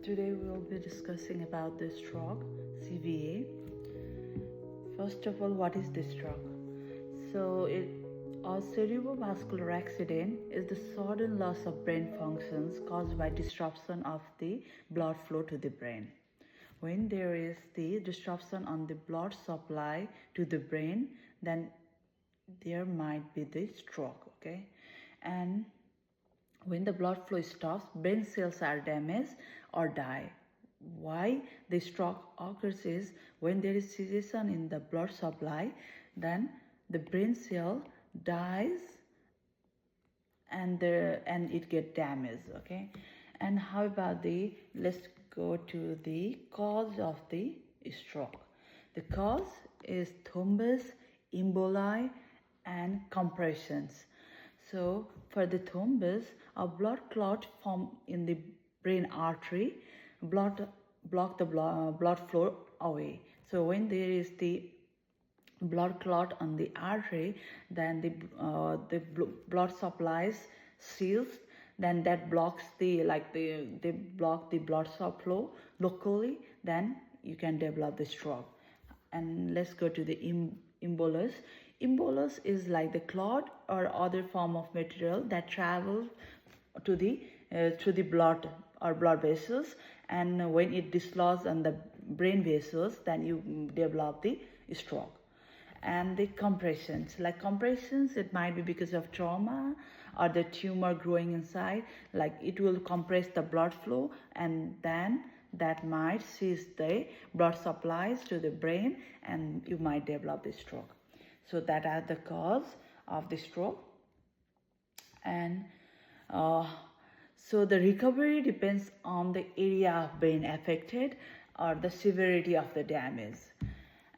Today we will be discussing about the stroke, CVA. First of all, what is the stroke? A cerebrovascular accident is the sudden loss of brain functions caused by disruption of the blood flow to the brain. When there is the disruption on the blood supply to the brain, then there might be the stroke, okay? And when the blood flow stops, brain cells are damaged or die. Why the stroke occurs is when there is cessation in the blood supply, then the brain cell dies and it get damaged, okay? And how about let's go to the cause of the stroke. The cause is thrombus, emboli, and compressions. So for the thrombus, a blood clot form in the brain artery, block the blood flow away. So when there is the blood clot on the artery, then the blood supplies seals, then that blocks they block the blood flow locally, then you can develop the stroke. And let's go to the embolus. Embolus is like the clot or other form of material that travels to the through the blood or blood vessels, and when it dislodges on the brain vessels, then you develop the stroke. And the compressions, it might be because of trauma or the tumor growing inside, like it will compress the blood flow, and then that might cease the blood supplies to the brain, and you might develop the stroke. So that are the cause of the stroke. And so the recovery depends on the area of brain affected or the severity of the damage.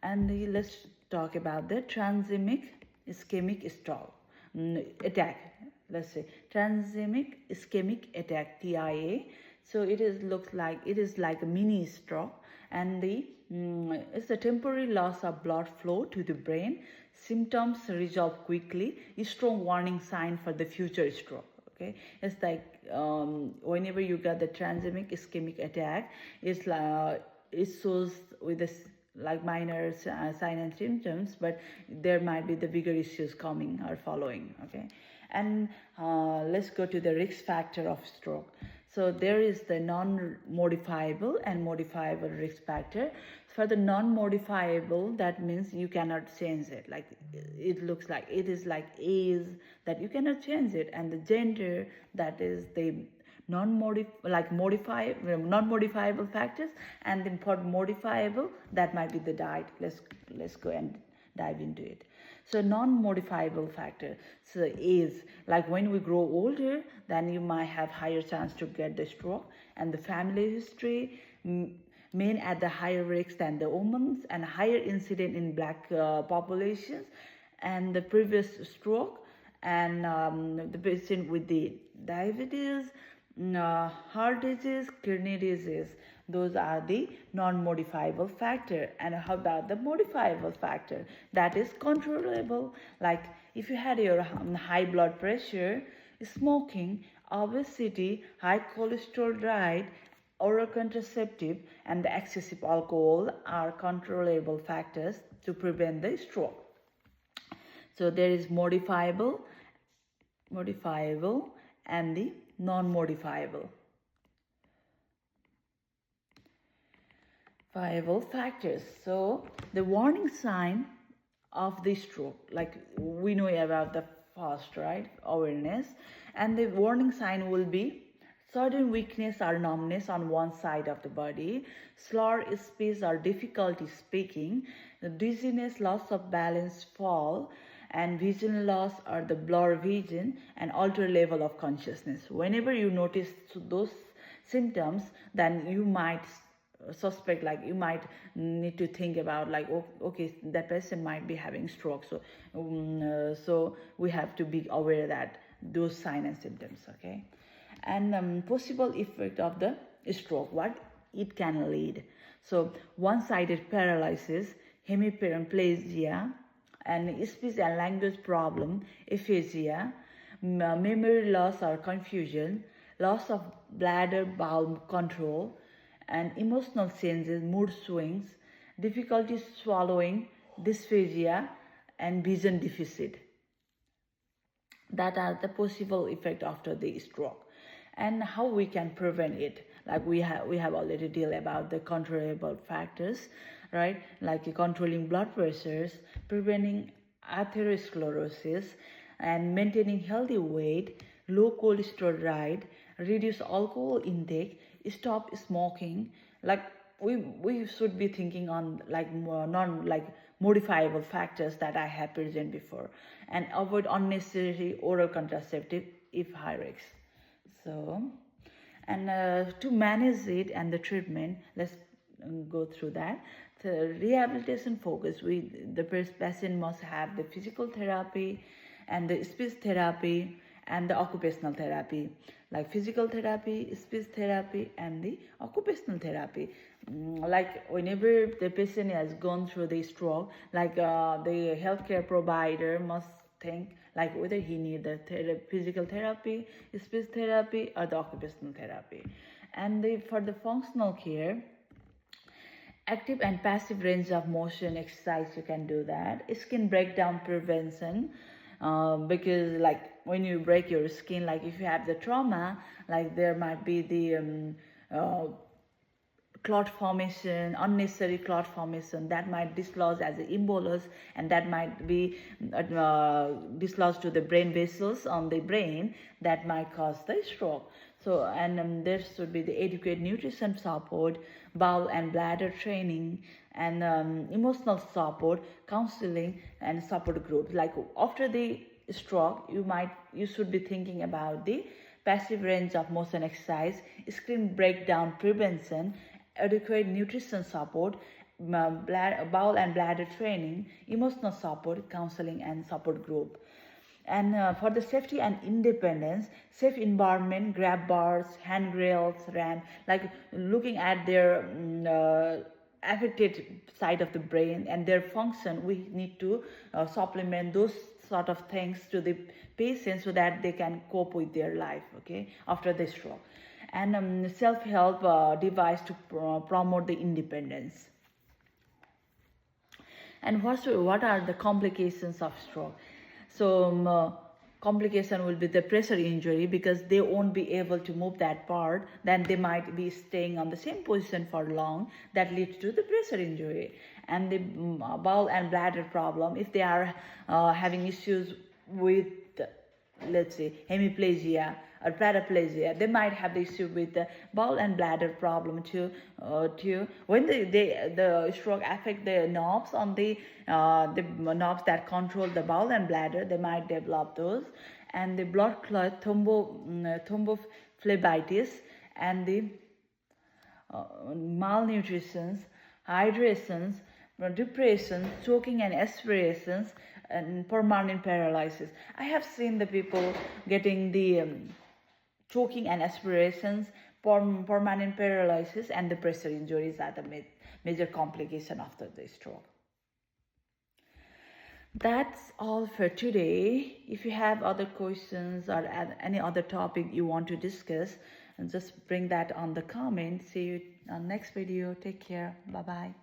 And let's talk about the transemic ischemic stroke attack. Let's say transemic ischemic attack, TIA. So it looks like a mini stroke, and it's a temporary loss of blood flow to the brain. Symptoms resolve quickly. A strong warning sign for the future stroke. Okay, it's like whenever you get the transemic ischemic attack, it shows with this like minor sign and symptoms, but there might be the bigger issues coming or following. Okay, and let's go to the risk factor of stroke. So there is the non-modifiable and modifiable risk factor. For the non-modifiable, that means you cannot change it. Like it looks like it is like age that you cannot change it, and the gender, that is the non-modifiable factors. And then for modifiable, that might be the diet. Let's go and dive into it. So non-modifiable factor, so is like when we grow older, then you might have higher chance to get the stroke. And the family history, men at the higher risk than the women, and higher incident in black populations, and the previous stroke, and the patient with the diabetes, heart disease, kidney disease. Those are the non-modifiable factor. And how about the modifiable factor? That is controllable. Like if you had your high blood pressure, smoking, obesity, high cholesterol diet, oral contraceptive, and the excessive alcohol are controllable factors to prevent the stroke. So there is modifiable, and the non-modifiable viable factors. So the warning sign of the stroke, like we know about the first, right, awareness, and the warning sign will be sudden weakness or numbness on one side of the body, slurred speech or difficulty speaking, dizziness, loss of balance, fall, and vision loss or the blur vision, and altered level of consciousness. Whenever you notice those symptoms, then you might suspect, like you might need to think about like, okay, that person might be having stroke. So we have to be aware that those signs and symptoms. Okay, and possible effect of the stroke, what it can lead. So one-sided paralysis, hemiplegia, and speech and language problem, aphasia, memory loss or confusion, loss of bladder bowel control, and emotional changes, mood swings, difficulty swallowing, dysphagia, and vision deficit. That are the possible effect after the stroke. And how we can prevent it, like we have already deal about the controllable factors, right? Like controlling blood pressures, preventing atherosclerosis, and maintaining healthy weight, low cholesterol diet, reduce alcohol intake, stop smoking. Like we should be thinking on like more non like modifiable factors that I have presented before, and avoid unnecessary oral contraceptive if high risk. So, and to manage it and the treatment, let's go through that. The rehabilitation focus, the patient must have the physical therapy and the speech therapy and the occupational therapy, like physical therapy, speech therapy, and the occupational therapy. Like whenever the patient has gone through the stroke, like the healthcare provider must think like whether he need the physical therapy, speech therapy, or the occupational therapy. And for the functional care, active and passive range of motion exercise, you can do that. Skin breakdown prevention, because like when you break your skin, like if you have the trauma, like there might be the clot formation, unnecessary clot formation that might dislodge as an embolus, and that might be dislodged to the brain vessels on the brain that might cause the stroke. So, and there should be the adequate nutrition support, bowel and bladder training, and emotional support, counseling, and support groups. Like after the stroke, you should be thinking about the passive range of motion exercise, skin breakdown prevention, adequate nutrition support, bowel and bladder training, emotional support, counseling, and support group. And for the safety and independence, safe environment, grab bars, handrails, ramp, like looking at their affected side of the brain and their function, we need to supplement those sort of things to the patients so that they can cope with their life, okay, after the stroke. And self-help device to promote the independence. And what are the complications of stroke? So complication will be the pressure injury, because they won't be able to move that part. Then they might be staying on the same position for long. That leads to the pressure injury. And the bowel and bladder problem, if they are having issues with, let's say, hemiplegia or paraplegia, they might have the issue with the bowel and bladder problem too. When the stroke affect the knobs on the knobs that control the bowel and bladder, they might develop those. And the blood clot, thrombophlebitis, and the malnutrition, hydrations, depression, choking and aspirations, and permanent paralysis. I have seen the people getting the choking and aspirations, permanent paralysis, and the pressure injuries are the major complication after the stroke. That's all for today. If you have other questions or any other topic you want to discuss, just bring that on the comment. See you on next video. Take care. Bye bye.